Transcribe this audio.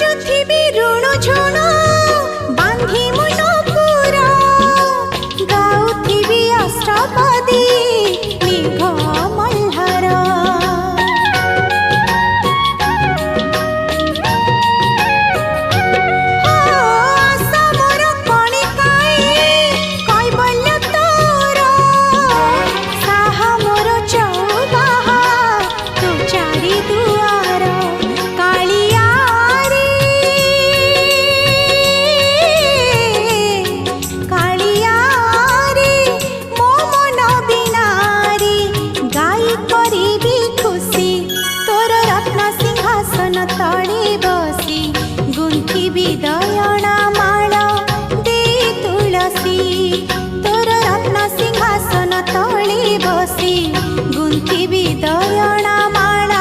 नाचुथिबी ऋण झुण बांधी मन पुरा गाउथिबी अष्टपदी मेघ मल्हार आशा मोर कणिकाए कैबल्य तोर साहा मोर चौबाहा तू चारि दुआर कालिया रे कालिया रे मो मन बिनारी गाई करिबी खुशी तोर रत्न सिंहासन तळे बसी गुंथिबी दयणा माळ दे तुळसी तोर रत्न सिंहासन तळे बसी गुंथिबी दयणा माळ